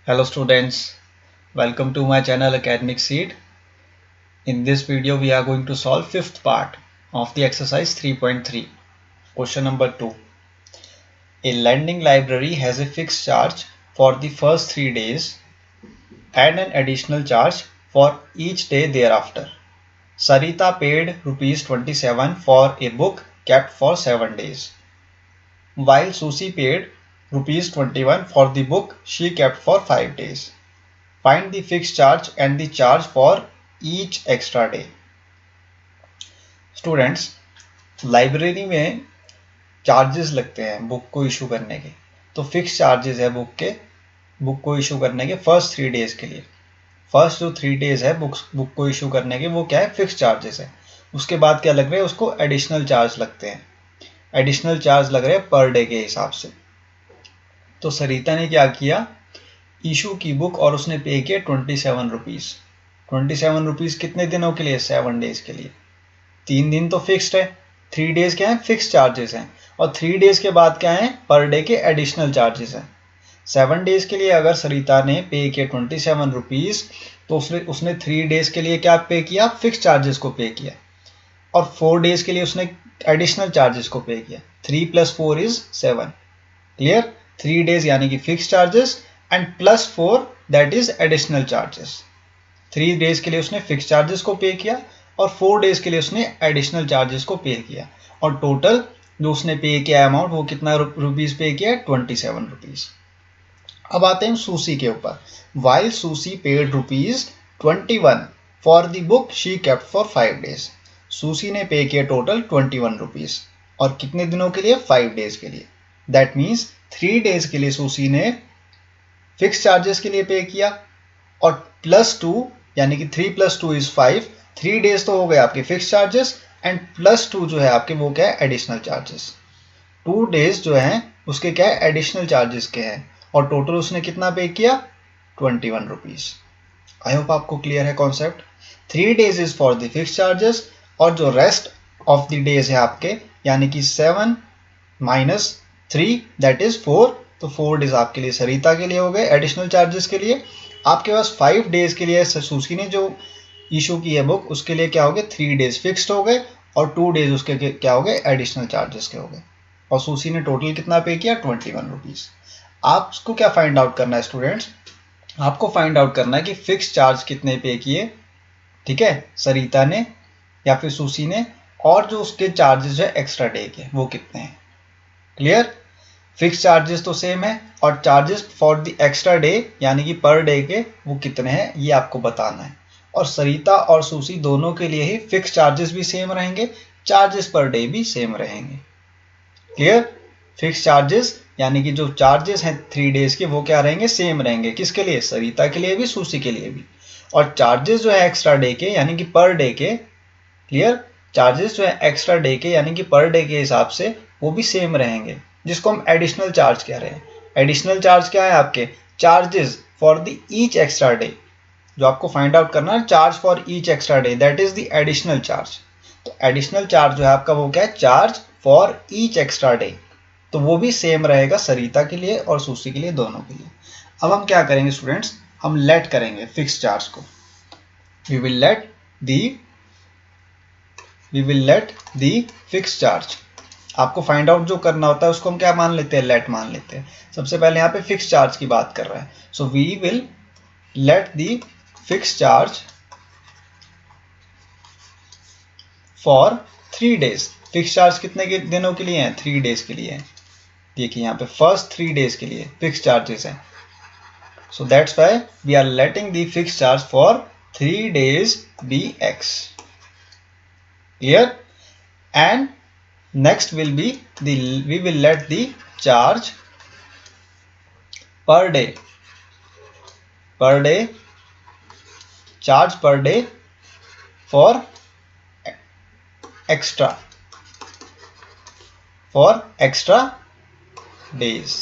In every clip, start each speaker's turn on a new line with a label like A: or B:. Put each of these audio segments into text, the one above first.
A: Hello students, welcome to my channel Academic Seed. In this video we are going to solve fifth part of the exercise 3.3. Question number 2. A lending library has a fixed charge for the first 3 days and an additional charge for each day thereafter. Sarita paid rupees 27 for a book kept for 7 days, while Susie paid rupees 21 for the book she kept for 5 days. Find the fixed charge and the charge for each extra day. Students, library में charges लगते हैं book को issue करने के। तो fix charges है book को issue करने के फर्स्ट 3 डेज के लिए। फर्स्ट जो 3 डेज है बुक को इशू करने के वो क्या है, फिक्स चार्जेस है। उसके बाद क्या लग रहे हैं, उसको एडिशनल चार्ज लगते हैं। एडिशनल चार्ज लग रहे हैं पर डे के हिसाब से। तो सरिता ने क्या किया, इशू की बुक और उसने पे किया 27 रुपीज़। 27 रुपीज़ कितने दिनों के लिए, 7 डेज के लिए। 3 दिन तो फिक्स्ड है, 3 डेज क्या है, फिक्स चार्जेस हैं, और 3 डेज के बाद क्या है, पर डे के एडिशनल चार्जेस हैं। 7 डेज के लिए अगर सरिता ने पे किया 27 रुपीज़, तो उसने 3 डेज के लिए क्या पे किया, फिक्स चार्जेस को पे किया, और 4 डेज के लिए उसने एडिशनल चार्जेस को पे किया। 3 + 4 = 7। क्लियर। 3 डेज यानी कि fix charges and +4 that is additional charges. 3 days के लिए उसने फिक्स चार्जेस को पे किया और 4 डेज के लिए उसने एडिशनल चार्जेस को पे किया, और टोटल जो उसने पे किया अमाउंट वो कितना रुपीज़ पे किया, 27 रुपीज़। अब आते हैं सूसी के ऊपर। While Susie paid ₹21 for the book she kept for 5 days. Susie ने पे किया टोटल 21 रुपीज़, और कितने दिनों के लिए, 5 डेज के लिए। दैट मीन्स 3 डेज के लिए सूसी ने फिक्स चार्जेस के लिए पे किया, और +2 यानी कि 3 + 2 = 5। 3 डेज तो हो गए आपके फिक्स चार्जेस, एंड +2 जो है आपके वो क्या है, एडिशनल चार्जेस। 2 डेज जो हैं उसके क्या है, एडिशनल चार्जेस के हैं, और टोटल उसने कितना पे किया, 21 रुपीज़। आई होप आपको क्लियर है concept. 3 days is for the fix charges, और जो रेस्ट ऑफ द डेज है आपके, यानी कि 7 - 3 दैट इज 4। तो 4 डेज आपके लिए सरिता के लिए हो गए एडिशनल चार्जेस के लिए। आपके पास 5 डेज के लिए सूसी ने जो इशू की है बुक, उसके लिए क्या हो गए, 3 डेज फिक्स्ड हो गए, और 2 डेज उसके क्या हो गए, एडिशनल चार्जेस के हो गए, और सूसी ने टोटल कितना पे किया, 21 रुपीज़। आपको क्या फाइंड आउट करना है स्टूडेंट्स, आपको फाइंड आउट करना है कि फिक्स चार्ज कितने पे किए, ठीक है, सरिता ने या फिर सूसी ने, और जो उसके चार्जेस है एक्स्ट्रा डे के वो कितने हैं। क्लियर। फिक्स चार्जेस तो सेम है, और charges for the extra day यानी कि पर डे के वो कितने हैं ये आपको बताना है। और सरिता और सूसी दोनों के लिए ही फिक्स चार्जेस भी सेम रहेंगे, चार्जेस पर डे भी सेम रहेंगे। क्लियर। फिक्स चार्जेस यानी कि जो चार्जेस हैं 3 डेज के वो क्या रहेंगे, सेम रहेंगे। किसके लिए, सरिता के लिए भी, सूसी के लिए भी। और चार्जेस जो है एक्स्ट्रा डे के यानी कि पर डे के, क्लियर, चार्जेस जो है एक्स्ट्रा डे के यानी कि पर डे के हिसाब से वो भी सेम रहेंगे, जिसको हम एडिशनल चार्ज कह रहे हैं। एडिशनल चार्ज क्या है आपके, charges for the each extra day. जो आपको फाइंड आउट करना है, charge for each extra day that is the additional charge. तो एडिशनल चार्ज जो है आपका वो क्या है, charge for each extra day. तो वो भी सेम रहेगा सरिता के लिए और सूसी के लिए, दोनों के लिए। अब हम क्या करेंगे स्टूडेंट्स, हम लेट करेंगे फिक्स चार्ज को। We will let the fix charge. आपको फाइंड आउट जो करना होता है उसको हम क्या मान लेते हैं, लेट मान लेते हैं। सबसे पहले यहाँ पे फिक्स चार्ज की बात कर रहा है, so we will let the fix charge for 3 days. Fix charge कितने के दिनों के लिए हैं, 3 डेज के लिए है। देखिए यहाँ पे फर्स्ट 3 डेज के लिए फिक्स चार्जेस हैं, so that's why we are letting the fix charge for 3 days be x. Clear. And next will be we will let the charge per day charge per day for extra days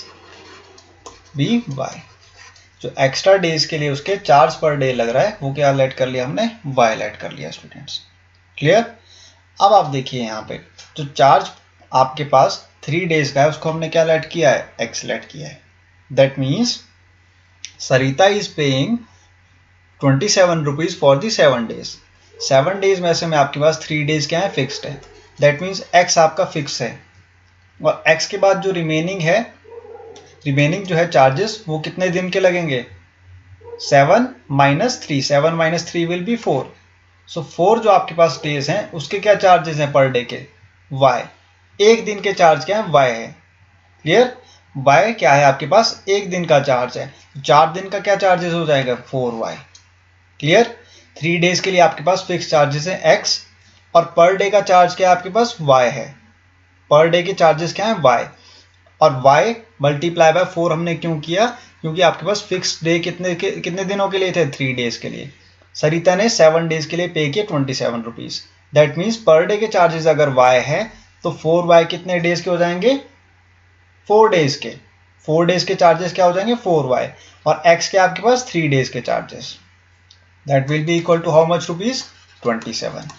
A: by जो extra days के लिए उसके charge per day लग रहा है वो क्या late कर लिया हमने, y लेट कर लिया स्टूडेंट्स। क्लियर। अब आप देखिए यहाँ पे जो चार्ज आपके पास 3 डेज का है उसको हमने क्या लेट किया है, x लेट किया है। That means Sarita is paying 27 rupees for the 7 days. 7 days में से में आपके पास 3 डेज क्या है, फिक्स्ड है। दैट मीन्स एक्स आपका फिक्स है, और एक्स के बाद जो रिमेनिंग जो है चार्जेस वो कितने दिन के लगेंगे, 7 माइनस 3, 7 माइनस 3 विल बी 4। सो 4 जो आपके पास डेज हैं उसके क्या चार्जेस हैं पर डे के, y। एक दिन के चार्ज क्या है, y है। क्लियर, y क्या है आपके पास, एक दिन का चार्ज है। 4 दिन का क्या चार्जेस हो जाएगा, 4y। क्लियर, 3 डेज के लिए आपके पास फिक्स चार्जेस है x, और पर डे का चार्ज क्या है आपके पास, y है। पर डे के चार्जेस क्या है, y, और y मल्टीप्लाई बाय 4 हमने क्यों किया, क्योंकि आपके पास फिक्स डे कितने दिनों के लिए थे, 3 डेज के लिए। सरिता ने 7 डेज के लिए पे किए 27 rupees. That means per day के चार्जेस अगर y है तो 4y कितने डेज के हो जाएंगे, 4 डेज के। 4 डेज के चार्जेस क्या हो जाएंगे, 4y, और x के आपके पास 3 डेज के चार्जेस। That will be equal to how much rupees, 27।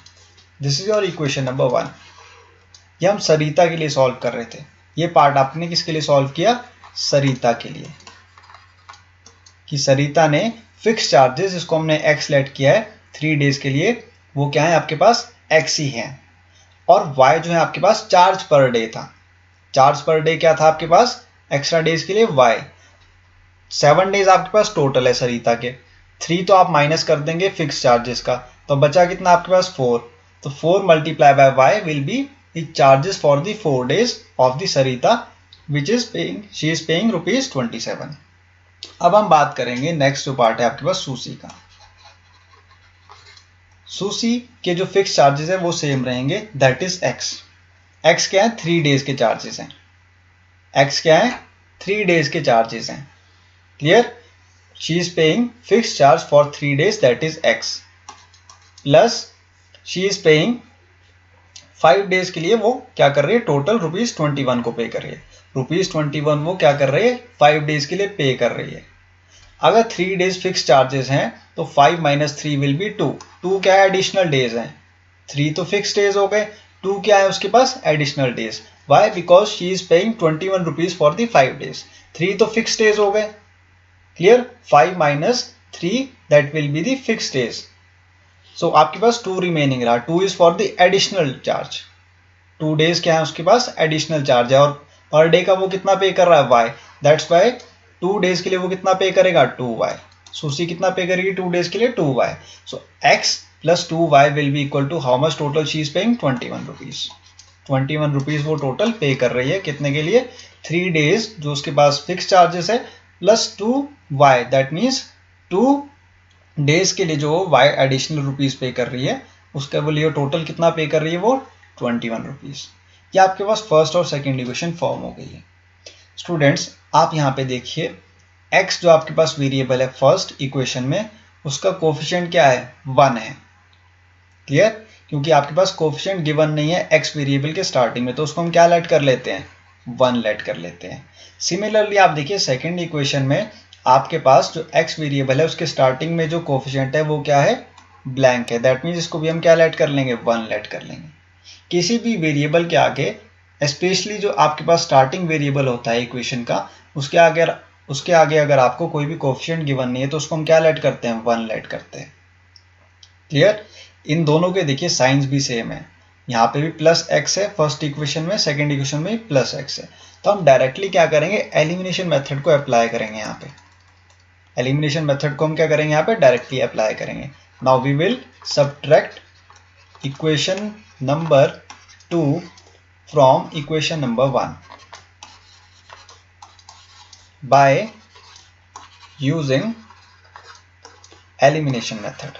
A: This is your equation number 1। ये हम सरिता के लिए सॉल्व कर रहे थे। ये पार्ट आपने किसके लिए सॉल्व किया, सरिता के लिए, कि सरिता ने फिक्स चार्जेस, इसको हमने x लेट किया है 3 डेज के लिए, वो क्या है आपके पास x ही है, और y जो है आपके पास चार्ज पर डे था। चार्ज पर डे क्या था आपके पास, एक्स्ट्रा डेज के लिए y। 7 डेज आपके पास टोटल है सरिता के, 3 तो आप माइनस कर देंगे फिक्स चार्जेस का, तो बचा कितना आपके पास 4। तो 4 multiply by y will be the charges for the 4 days of the Sarita, which is paying, she is paying rupees 27। अब हम बात करेंगे नेक्स्ट जो पार्ट है आपके पास सूसी का। सूसी के जो फिक्स चार्जेस है वो सेम रहेंगे, दैट इज x। x क्या है, 3 डेज के चार्जेस हैं। x क्या है, 3 डेज के चार्जेस हैं। Clear, she is paying fix charge for 3 days, that is x, plus she is paying 5 days के लिए वो क्या कर रही है, टोटल रुपीज 21 को पे कर रही है। रुपीज 21 वो क्या कर रही है, 5 डेज के लिए पे कर रही है। अगर 3 डेज फिक्स चार्जेस हैं तो 5 माइनस 3 विल बी 2। 2 क्या है, एडिशनल डेज हैं। 3 तो फिक्स डेज हो गए, 2 क्या है उसके पास, additional days. Why, because she is paying 21 rupees for the 5 days. 3 तो फिक्स डेज हो गए। क्लियर, 5 माइनस 3 that will be the fix days. So आपके पास 2 रिमेनिंग रहा, 2 is for the additional charge. 2 days क्या है उसके पास, एडिशनल चार्ज है, और पर डे का वो कितना पे कर रहा है, वाई। दैट्स वाई 2 डेज के लिए वो कितना पे करेगा, 2y। सूसी कितना पे करेगी 2 डेज के लिए, 2y। So x plus 2y will be equal to how much, total she is paying 21 rupees. 21 rupees वो टोटल पे कर रही है, कितने के लिए, 3 डेज जो उसके पास फिक्स चार्जेस है, plus 2y, that means 2 days के लिए जो y एडिशनल रुपीज पे कर रही है, उसका वो लिए टोटल कितना पे कर रही है, वो 21 रुपीज। ये आपके पास फर्स्ट और सेकेंड इक्वेशन फॉर्म हो गई है। स्टूडेंट्स आप यहाँ पे देखिए, x जो आपके पास वेरिएबल है फर्स्ट इक्वेशन में, उसका कोफिशिएंट क्या है, 1 है। क्लियर, क्योंकि आपके पास कोफिशिएंट गिवन नहीं है x वेरिएबल के स्टार्टिंग में, तो उसको हम क्या लेट कर लेते हैं, 1 लेट कर लेते हैं। सिमिलरली आप देखिए सेकेंड इक्वेशन में आपके पास जो x वेरिएबल है उसके स्टार्टिंग में जो कोफिशिएंट है वो क्या है, ब्लैंक है। दैट मीन्स इसको भी हम क्या लेट कर लेंगे, 1 लेट कर लेंगे। किसी भी वेरिएबल के आगे, स्पेशली जो आपके पास स्टार्टिंग वेरिएबल होता है इक्वेशन का, उसके आगे अगर आपको कोई भी कोफिशिएंट गिवन नहीं है तो उसको हम क्या लेट करते हैं, 1 लेट करते हैं। क्लियर, इन दोनों के देखिए साइंस भी सेम है। यहाँ पे भी प्लस एक्स है फर्स्ट इक्वेशन में, सेकेंड इक्वेशन में भी प्लस एक्स है। तो हम डायरेक्टली क्या करेंगे, एलिमिनेशन मेथड को अप्लाई करेंगे। यहाँ पे एलिमिनेशन मेथड को हम क्या करेंगे, यहाँ पे डायरेक्टली अप्लाई करेंगे। Now we will subtract equation number 2 from equation number 1 by using elimination method.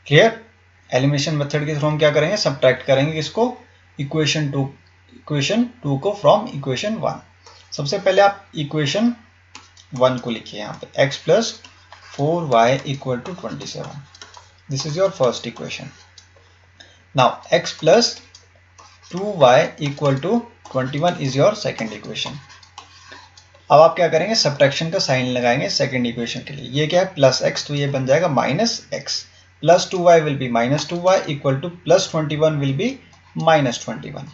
A: Clear, elimination method के थ्रू हम क्या करेंगे, सब्ट्रैक्ट करेंगे किसको, इक्वेशन टू को फ्रॉम इक्वेशन 1। सबसे पहले आप इक्वेशन 1 को लिखिए यहाँ पे, x plus 4y equal to 27। This is your first equation. Now x plus 2y equal to 21 is your second equation. अब आप क्या करेंगे, सब्ट्रैक्शन का साइन लगाएंगे सेकेंड इक्वेशन के लिए। ये क्या है, प्लस x, तो ये बन जाएगा minus x। Plus 2y will B minus 2y equal two plus 21 will be minus 21।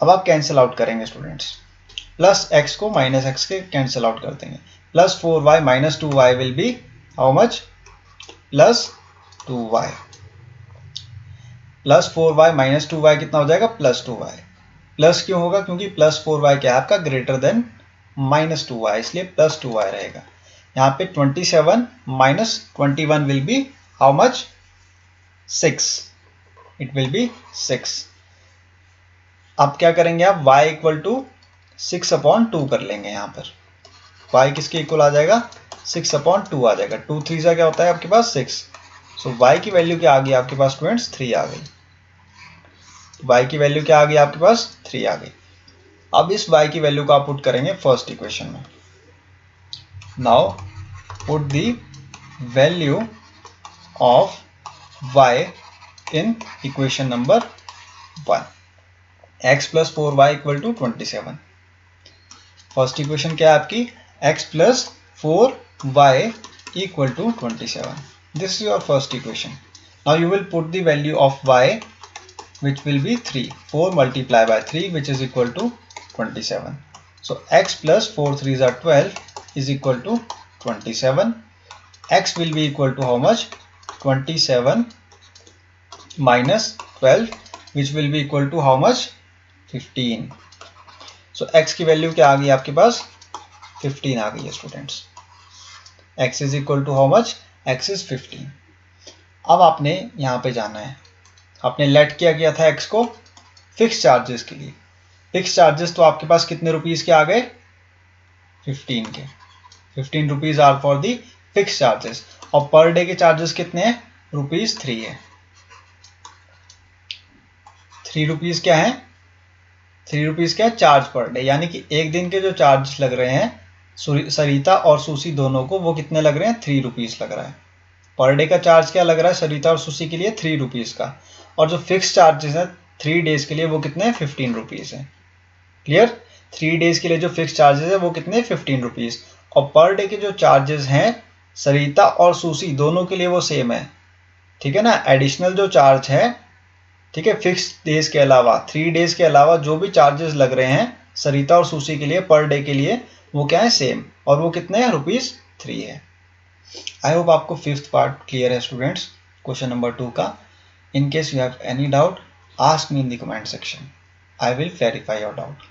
A: अब आप कैंसिल आउट करेंगे स्टूडेंट्स, प्लस एक्स को माइनस एक्स के कैंसिल आउट कर देंगे। Plus 4y minus 2y will B how much, plus 2y। Plus 4y minus 2y कितना हो जाएगा, प्लस 2y। प्लस क्यों होगा, क्योंकि प्लस 4y क्या है आपका, ग्रेटर देन माइनस 2y, इसलिए प्लस 2y रहेगा। यहाँ पे 27 minus 21 will be how much, 6, it will be 6। अब क्या करेंगे आप, y इक्वल टू 6/2 कर लेंगे। यहाँ पर y किसके इक्वल आ जाएगा, 6/2 आ जाएगा। 2 3 क्या होता है आपके पास 6। सो y की वैल्यू क्या आ गई आपके पास स्टूडेंट्स, 3 आ गई। y की वैल्यू क्या आ गई आपके पास, 3 आ गई। अब इस y की वैल्यू को आप पुट करेंगे फर्स्ट इक्वेशन में। Now put the value of y in equation number 1। x plus 4y equal to 27। First equation क्या है आपकी, x plus 4y equal to 27। This is your first equation. Now you will put the value of y which will be 3. 4 multiplied by 3 which is equal to 27. So x plus 4 3s are 12 is equal to 27. X will be equal to how much, 27 minus 12 which will be equal to how much, 15. So x की value क्या आ गई आपके पास, 15 आ गई है students. x is equal to how much, x is 15। अब आपने यहाँ पे जाना है, आपने लेट किया गया था x को फिक्स चार्जेस के लिए। फिक्स चार्जेस तो आपके पास कितने रुपीस के आ गए, 15 के। 15 rupees are for the fix charges. और पर डे के चार्जेस कितने हैं, ₹3 है। 3 रुपीज क्या है, 3 रुपीज क्या है, चार्ज पर डे, यानी कि एक दिन के जो चार्ज लग रहे हैं सरिता और सुशी दोनों को, वो कितने लग रहे हैं, 3 रुपीज लग रहा है। पर डे का चार्ज क्या लग रहा है सरिता और सुशी के लिए, 3 रुपीज का। और जो फिक्स चार्जेस है 3 डेज के लिए वो कितने हैं, 15 रुपीज है। क्लियर, 3 डेज के लिए जो फिक्स चार्जेस है वो कितने, 15 रुपीज। और पर डे के जो चार्जेस हैं सरिता और सुशी दोनों के लिए वो सेम है, ठीक है ना। एडिशनल जो चार्ज है, ठीक है, फिक्स डेज के अलावा 3 डेज के अलावा जो भी चार्जेस लग रहे हैं सरिता और सुशी के लिए पर डे के लिए, वो क्या है, सेम। और वो कितने हैं, ₹3 है। आई होप आपको 5th पार्ट क्लियर है स्टूडेंट्स, क्वेश्चन नंबर 2 का। In case you have any doubt, ask me in the comment section. I will clarify your doubt.